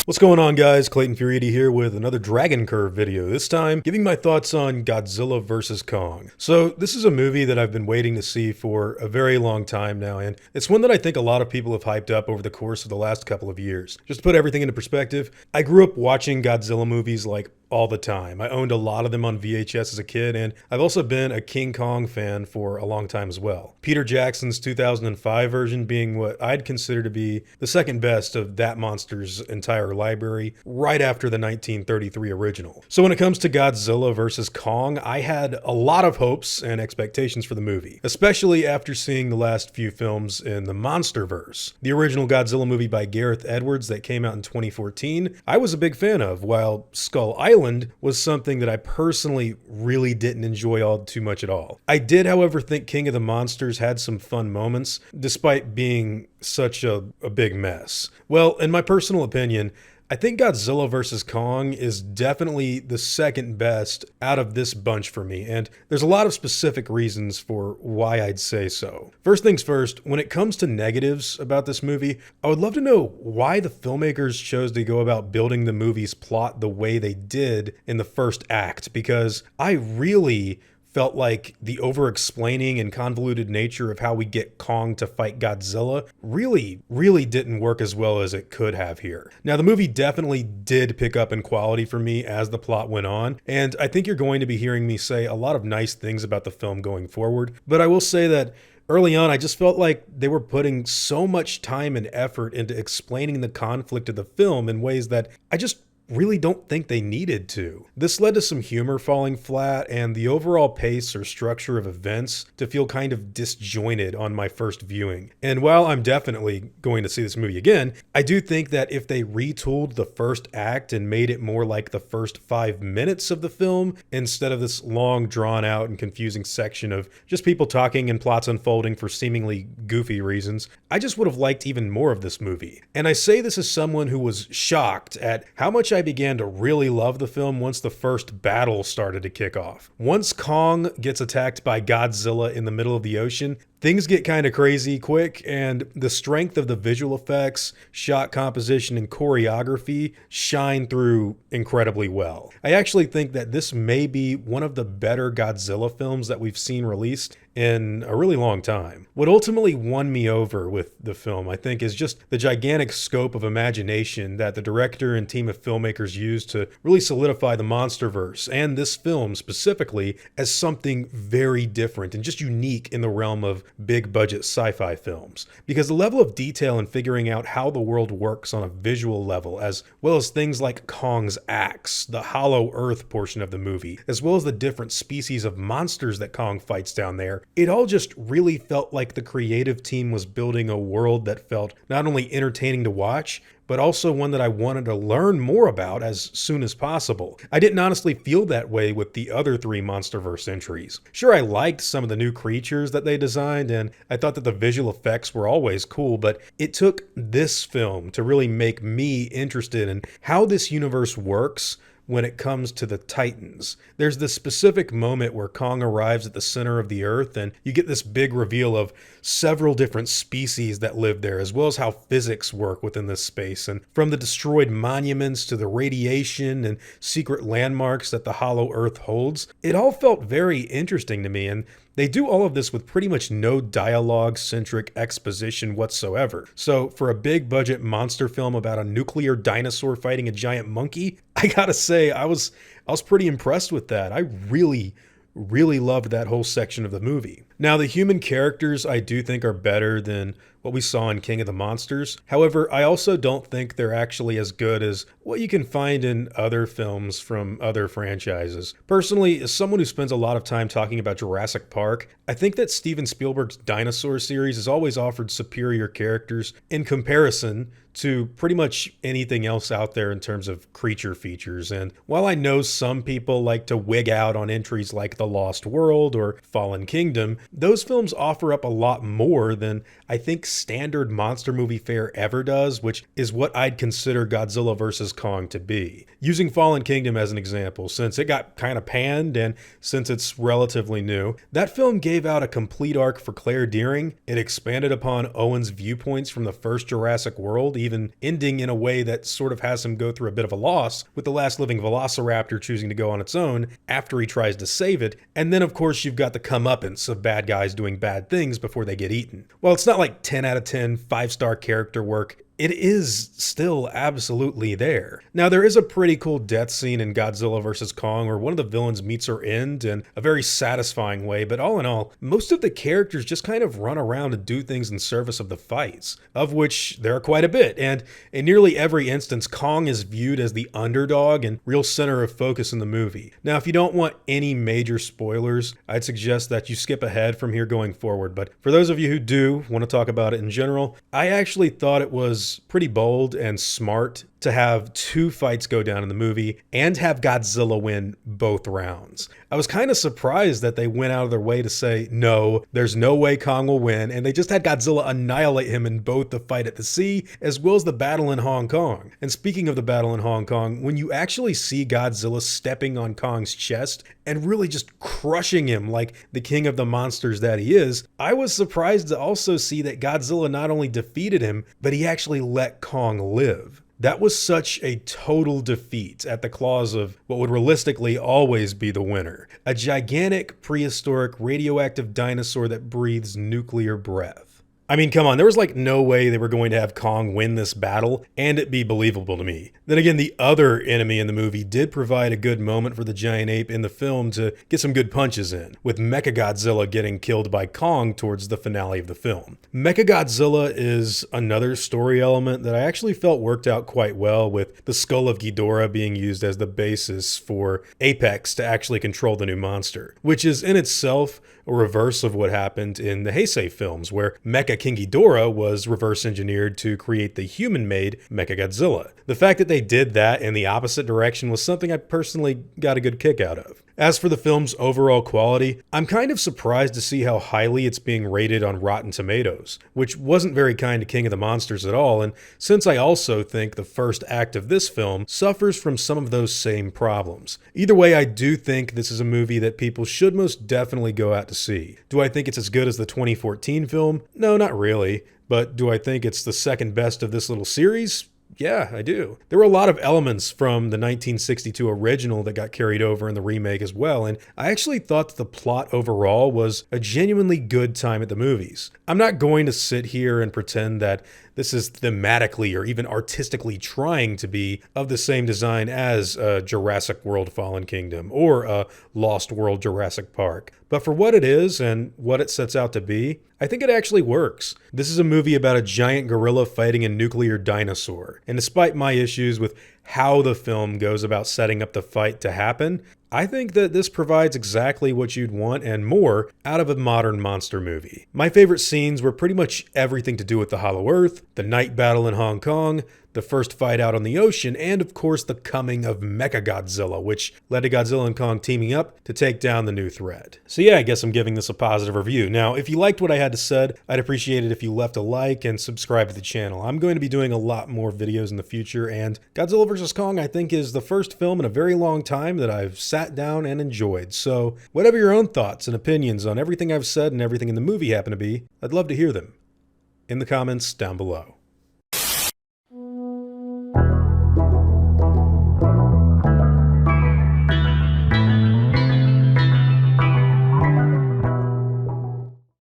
What's going on, guys? Clayton Furity here with another Dragoncurve video, this time giving my thoughts on Godzilla vs. Kong. So this is a movie that I've been waiting to see for a very long time now, and it's one that I think a lot of people have hyped up over the course of the last couple of years. Just to put everything into perspective, I grew up watching Godzilla movies like all the time. I owned a lot of them on VHS as a kid, and I've also been a King Kong fan for a long time as well. Peter Jackson's 2005 version being what I'd consider to be the second best of that monster's entire library, right after the 1933 original. So when it comes to Godzilla vs. Kong, I had a lot of hopes and expectations for the movie, especially after seeing the last few films in the Monsterverse. The original Godzilla movie by Gareth Edwards that came out in 2014, I was a big fan of, while Skull Island was something that I personally really didn't enjoy all too much at all. I did, however, think King of the Monsters had some fun moments, despite being such a big mess. Well, in my personal opinion, I think Godzilla vs. Kong is definitely the second best out of this bunch for me, and there's a lot of specific reasons for why I'd say so. First things first, when it comes to negatives about this movie, I would love to know why the filmmakers chose to go about building the movie's plot the way they did in the first act, because I really felt like the over-explaining and convoluted nature of how we get Kong to fight Godzilla really didn't work as well as it could have here. Now, the movie definitely did pick up in quality for me as the plot went on, and I think you're going to be hearing me say a lot of nice things about the film going forward, but I will say that early on, I just felt like they were putting so much time and effort into explaining the conflict of the film in ways that I just really don't think they needed to. This led to some humor falling flat and the overall pace or structure of events to feel kind of disjointed on my first viewing. And while I'm definitely going to see this movie again, I do think that if they retooled the first act and made it more like the first 5 minutes of the film instead of this long, drawn out and confusing section of just people talking and plots unfolding for seemingly goofy reasons, I just would have liked even more of this movie. And I say this as someone who was shocked at how much I began to really love the film once the first battle started to kick off. Once Kong gets attacked by Godzilla in the middle of the ocean, things get kind of crazy quick, and the strength of the visual effects, shot composition, and choreography shine through incredibly well. I actually think that this may be one of the better Godzilla films that we've seen released in a really long time. What ultimately won me over with the film, I think, is just the gigantic scope of imagination that the director and team of filmmakers used to really solidify the Monsterverse, and this film specifically, as something very different and just unique in the realm of big budget sci-fi films. Because the level of detail in figuring out how the world works on a visual level, as well as things like Kong's axe, the hollow earth portion of the movie, as well as the different species of monsters that Kong fights down there, it all just really felt like the creative team was building a world that felt not only entertaining to watch, but also one that I wanted to learn more about as soon as possible. I didn't honestly feel that way with the other three Monsterverse entries. Sure, I liked some of the new creatures that they designed, and I thought that the visual effects were always cool, but it took this film to really make me interested in how this universe works when it comes to the Titans. There's this specific moment where Kong arrives at the center of the earth, and you get this big reveal of several different species that live there, as well as how physics work within this space. And from the destroyed monuments to the radiation and secret landmarks that the hollow earth holds, it all felt very interesting to me, and they do all of this with pretty much no dialogue-centric exposition whatsoever. So for a big budget monster film about a nuclear dinosaur fighting a giant monkey, I gotta say, I was pretty impressed with that. I really loved that whole section of the movie. Now, the human characters I do think are better than what we saw in King of the Monsters. However, I also don't think they're actually as good as what you can find in other films from other franchises. Personally, as someone who spends a lot of time talking about Jurassic Park, I think that Steven Spielberg's dinosaur series has always offered superior characters in comparison to pretty much anything else out there in terms of creature features. And while I know some people like to wig out on entries like The Lost World or Fallen Kingdom, those films offer up a lot more than I think standard monster movie fare ever does, which is what I'd consider Godzilla vs. Kong to be. Using Fallen Kingdom as an example, since it got kind of panned and since it's relatively new, that film gave out a complete arc for Claire Dearing. It expanded upon Owen's viewpoints from the first Jurassic World, even ending in a way that sort of has him go through a bit of a loss, with the last living velociraptor choosing to go on its own after he tries to save it. And then, of course, you've got the comeuppance of bad guys doing bad things before they get eaten. Well, it's not like 10 out of 10 5-star character work. It is still absolutely there. Now, there is a pretty cool death scene in Godzilla vs. Kong where one of the villains meets her end in a very satisfying way, but all in all, most of the characters just kind of run around and do things in service of the fights, of which there are quite a bit, and in nearly every instance, Kong is viewed as the underdog and real center of focus in the movie. Now, if you don't want any major spoilers, I'd suggest that you skip ahead from here going forward, but for those of you who do want to talk about it in general, I actually thought it was pretty bold and smart to have 2 fights go down in the movie and have Godzilla win both rounds. I was kind of surprised that they went out of their way to say, no, there's no way Kong will win, and they just had Godzilla annihilate him in both the fight at the sea as well as the battle in Hong Kong. And speaking of the battle in Hong Kong, when you actually see Godzilla stepping on Kong's chest and really just crushing him like the king of the monsters that he is, I was surprised to also see that Godzilla not only defeated him, but he actually let Kong live. That was such a total defeat at the claws of what would realistically always be the winner. A gigantic, prehistoric, radioactive dinosaur that breathes nuclear breath. I mean, come on, there was like no way they were going to have Kong win this battle and it be believable to me. Then again, the other enemy in the movie did provide a good moment for the giant ape in the film to get some good punches in, with Mechagodzilla getting killed by Kong towards the finale of the film. Mechagodzilla is another story element that I actually felt worked out quite well, with the skull of Ghidorah being used as the basis for Apex to actually control the new monster, which is in itself a reverse of what happened in the Heisei films, where Mecha King Ghidorah was reverse engineered to create the human-made Mechagodzilla. The fact that they did that in the opposite direction was something I personally got a good kick out of. As for the film's overall quality, I'm kind of surprised to see how highly it's being rated on Rotten Tomatoes, which wasn't very kind to King of the Monsters at all, and since I also think the first act of this film suffers from some of those same problems. Either way, I do think this is a movie that people should most definitely go out to see. Do I think it's as good as the 2014 film? No, not really. But do I think it's the second best of this little series? Yeah, I do. There were a lot of elements from the 1962 original that got carried over in the remake as well, and I actually thought that the plot overall was a genuinely good time at the movies. I'm not going to sit here and pretend that this is thematically or even artistically trying to be of the same design as a Jurassic World Fallen Kingdom or a Lost World Jurassic Park. But for what it is and what it sets out to be, I think it actually works. This is a movie about a giant gorilla fighting a nuclear dinosaur. And despite my issues with how the film goes about setting up the fight to happen, I think that this provides exactly what you'd want and more out of a modern monster movie. My favorite scenes were pretty much everything to do with the Hollow Earth, the night battle in Hong Kong, the first fight out on the ocean, and of course the coming of Mechagodzilla, which led to Godzilla and Kong teaming up to take down the new threat. So yeah, I guess I'm giving this a positive review. Now, if you liked what I had to say, I'd appreciate it if you left a like and subscribe to the channel. I'm going to be doing a lot more videos in the future, and Godzilla vs. Kong I think is the first film in a very long time that I've sat down and enjoyed. So whatever your own thoughts and opinions on everything I've said and everything in the movie happen to be, I'd love to hear them in the comments down below.